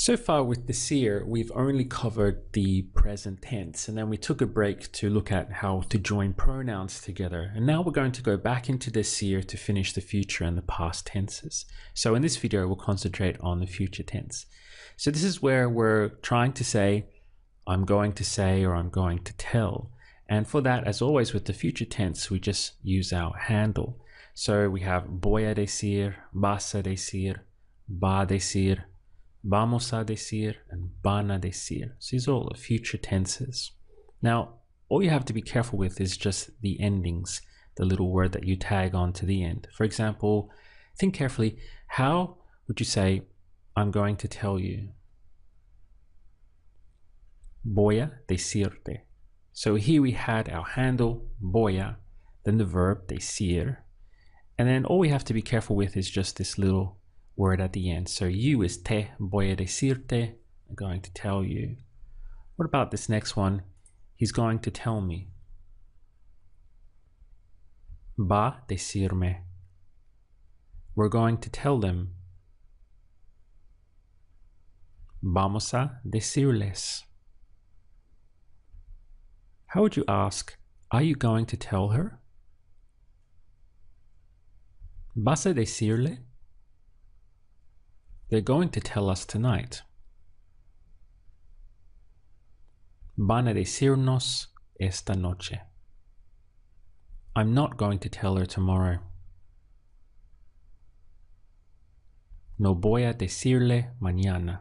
So far with decir, we've only covered the present tense, and then we took a break to look at how to join pronouns together. And now we're going to go back into decir to finish the future and the past tenses. So in this video, we'll concentrate on the future tense. So this is where we're trying to say, I'm going to say, or I'm going to tell. And for that, as always with the future tense, we just use our handle. So we have voy a decir, vas a decir, va a decir, vamos a decir, and van a decir. So these are all the future tenses. Now, all you have to be careful with is just the endings, the little word that you tag on to the end. For example, think carefully, how would you say, I'm going to tell you? Voy a decirte. So here we had our handle, voy a, then the verb, decir. And then all we have to be careful with is just this little word at the end. So you is te, voy a decirte, I'm going to tell you. What about this next one? He's going to tell me. Va a decirme. We're going to tell them. Vamos a decirles. How would you ask, are you going to tell her? Vas a decirle? They're going to tell us tonight. Van a decirnos esta noche. I'm not going to tell her tomorrow. No voy a decirle mañana.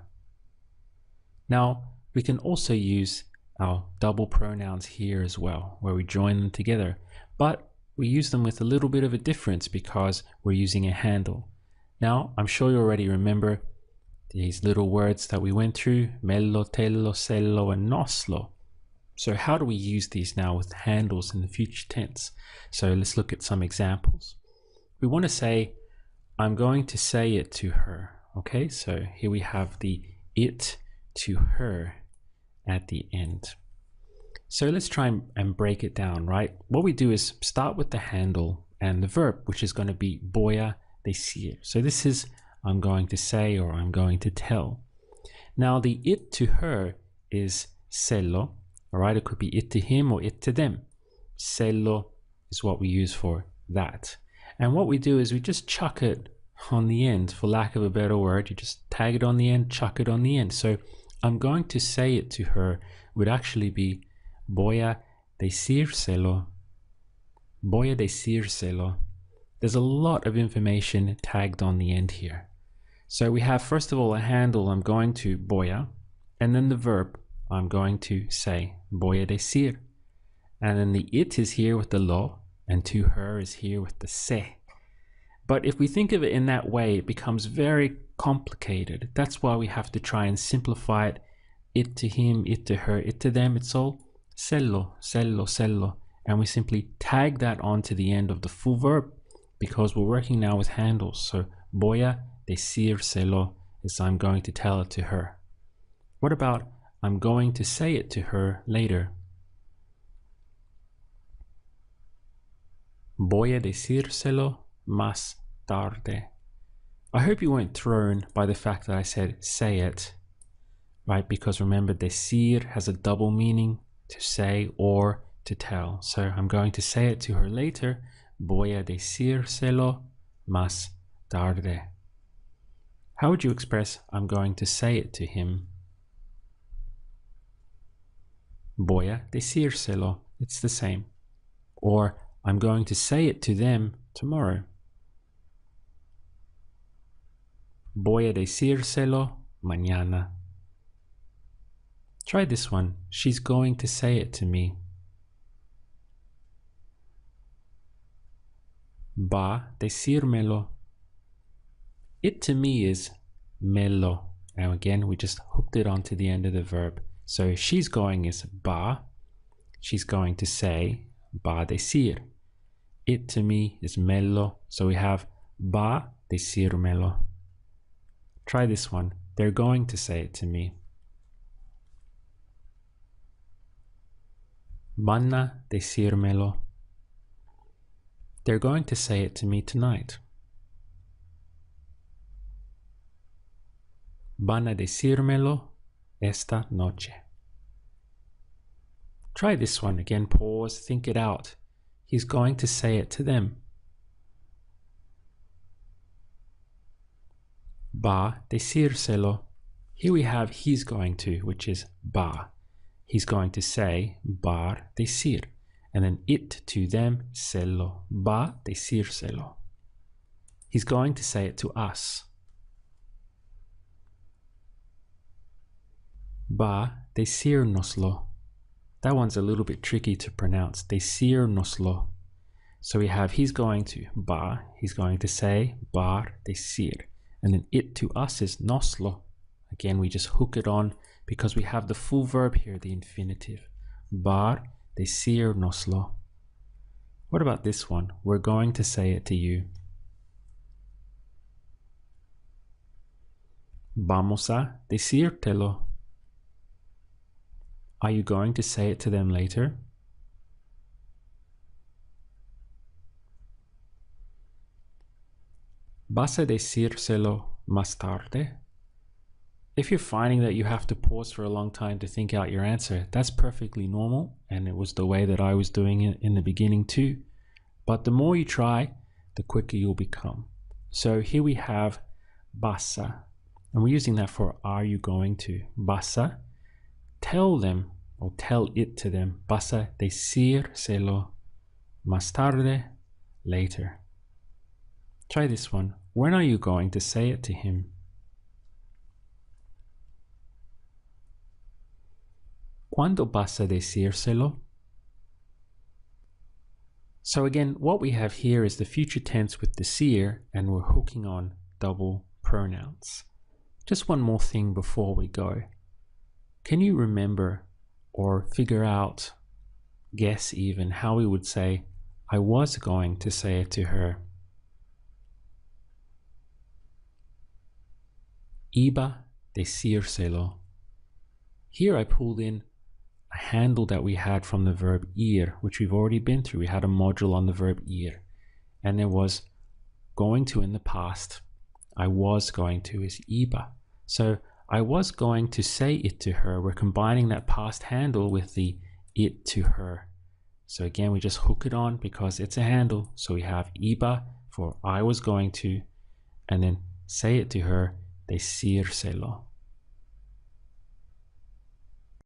Now, we can also use our double pronouns here as well, where we join them together, but we use them with a little bit of a difference because we're using a handle. Now, I'm sure you already remember these little words that we went through, mello, tello, sello, and noslo. So how do we use these now with handles in the future tense? So let's look at some examples. We want to say, I'm going to say it to her. Okay, so here we have the it to her at the end. So let's try and break it down, right? What we do is start with the handle and the verb, which is going to be voy a decir. So this is I'm going to say or I'm going to tell. Now the it to her is sello, all right? It could be it to him or it to them. Sello is what we use for that. And what we do is we just chuck it on the end, for lack of a better word. You just tag it on the end, chuck it on the end. So I'm going to say it to her would actually be voy a decírselo. Voy a decírselo. There's a lot of information tagged on the end here. So we have, first of all, a handle, I'm going to voy a, and then the verb, I'm going to say, voy a decir. And then the it is here with the lo, and to her is here with the se. But if we think of it in that way, it becomes very complicated. That's why we have to try and simplify it. It to him, it to her, it to them. It's all sello, sello, sello. And we simply tag that onto the end of the full verb because we're working now with handles. So voy a decírselo is I'm going to tell it to her. What about I'm going to say it to her later? Voy a decírselo más tarde. I hope you weren't thrown by the fact that I said say it, right? Because remember, decir has a double meaning, to say or to tell. So I'm going to say it to her later. Voy a decírselo más tarde. How would you express I'm going to say it to him? Voy a decírselo. It's the same. Or I'm going to say it to them tomorrow. Voy a decírselo mañana. Try this one. She's going to say it to me. Va a decírmelo. It to me is melo. And again, we just hooked it onto the end of the verb. So she's going is va. She's going to say, va a decir. It to me is melo. So we have va a decírmelo. Try this one. They're going to say it to me. Van a decírmelo. They're going to say it to me tonight. Van a decírmelo esta noche. Try this one again. Pause, think it out. He's going to say it to them. Va decírselo. Here we have he's going to, which is va. He's going to say va decir. And then it to them, se lo va decírselo. He's going to say it to us. Va decírnoslo. That one's a little bit tricky to pronounce. Decírnoslo. So we have he's going to, va, he's going to say va decir. And then it to us is noslo. Again, we just hook it on because we have the full verb here, the infinitive. Va decírnoslo. What about this one? We're going to say it to you. Vamos a decírtelo. Are you going to say it to them later? ¿Vas a decírselo más tarde? If you're finding that you have to pause for a long time to think out your answer, that's perfectly normal, and it was the way that I was doing it in the beginning too. But the more you try, the quicker you'll become. So here we have vas a, and we're using that for are you going to. Vas a, tell them or tell it to them. Vas a decírselo más tarde, later. Try this one. When are you going to say it to him? ¿Cuándo vas a decírselo? So again, what we have here is the future tense with decir, and we're hooking on double pronouns. Just one more thing before we go. Can you remember or figure out, guess even, how we would say, I was going to say it to her? Iba decírselo. Here I pulled in a handle that we had from the verb ir, which we've already been through. We had a module on the verb ir, and there was going to in the past. I was going to is iba. So I was going to say it to her. We're combining that past handle with the it to her. So again, we just hook it on because it's a handle. So we have iba for I was going to, and then say it to her, decírselo.